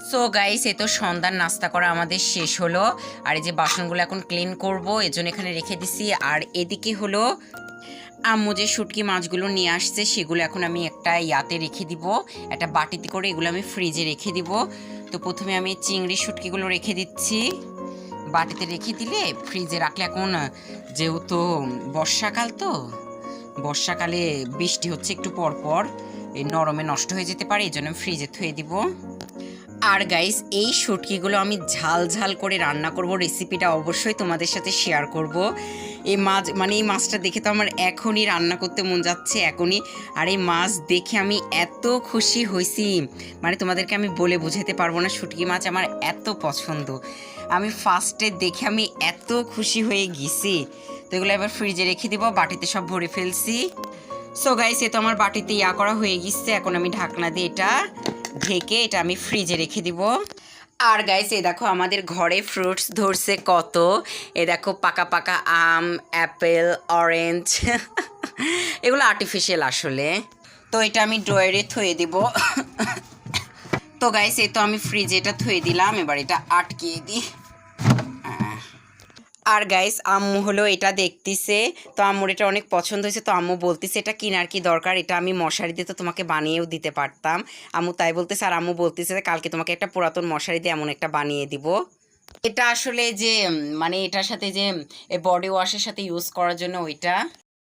So guys, এই তো সন্ধ্যার নাস্তা করা আমাদের শেষ হলো। আর এই যে বাসনগুলো এখন ক্লিন করব, এর জন্য এখানে রেখে দিছি। আর এদিকে হলো আম্মু যে শুটকি মাছগুলো নিয়ে আসছে সেগুলো এখন আমি একটা ইয়াতে রেখে দিব, একটা বাটিতে করে এগুলো আমি ফ্রিজে রেখে দিব। তো প্রথমে আমি চিংড়ি শুটকিগুলো রেখে দিচ্ছি, বাটিতে রেখে দিলে ফ্রিজে রাখলে এখন যেহেতু বর্ষাকাল, তো বর্ষাকালে বৃষ্টি হচ্ছে একটু পর পর, এই নরমে নষ্ট হয়ে যেতে পারে, এই জন্য আমি ফ্রিজে থুয়ে দিব। আর গাইস, এই শুটকিগুলো আমি ঝাল ঝাল করে রান্না করব, রেসিপিটা অবশ্যই তোমাদের সাথে শেয়ার করব। এই মাছ মানে এই মাছটা দেখে তো আমার এখনই রান্না করতে মন যাচ্ছে, এখনই। আর এই মাছ দেখে আমি এত খুশি হয়েছি, মানে তোমাদেরকে আমি বলে বোঝাতে পারবো না, শুটকি মাছ আমার এত পছন্দ। আমি ফার্স্টে দেখে আমি এত খুশি হয়ে গেছি। তো এগুলো এবার ফ্রিজে রেখে দিব, বাটিতে সব ভরে ফেলছি। সো গাইস, এ তো আমার বাটিতে ইয়া করা হয়ে গেছে, এখন আমি ঢাকনা দিয়ে এটা ঢেকে এটা আমি ফ্রিজে রেখে দিব। আর গাইস, এই দেখো আমাদের ঘরে ফ্রুটস ধরছে কত। এ দেখো পাকা পাকা আম, অ্যাপেল, অরেঞ্জ এগুলো আর্টিফিশিয়াল আসলে। তো এটা আমি ড্রয়ারে থুয়ে দিব। তো গাইস, এই তো আমি ফ্রিজে এটা থুয়ে দিলাম, এবার এটা আটকিয়ে দিই। আর গাইস, আম্মু হলো এটা দেখতেছে, তো আম্মুর এটা অনেক পছন্দ হয়েছে। তো আম্মু বলতেছে এটা কেনার কি দরকার, এটা আমি মশারি দিয়ে তো তোমাকে বানিয়েও দিতে পারতাম। আম্মু তাই বলতেছে, আর আম্মু বলতেছে যে কালকে তোমাকে একটা পুরাতন মশারি দিয়ে এমন একটা বানিয়ে দিব। এটা আসলে যে মানে এটার সাথে যে বডি ওয়াশের সাথে ইউজ করার জন্য ওইটা।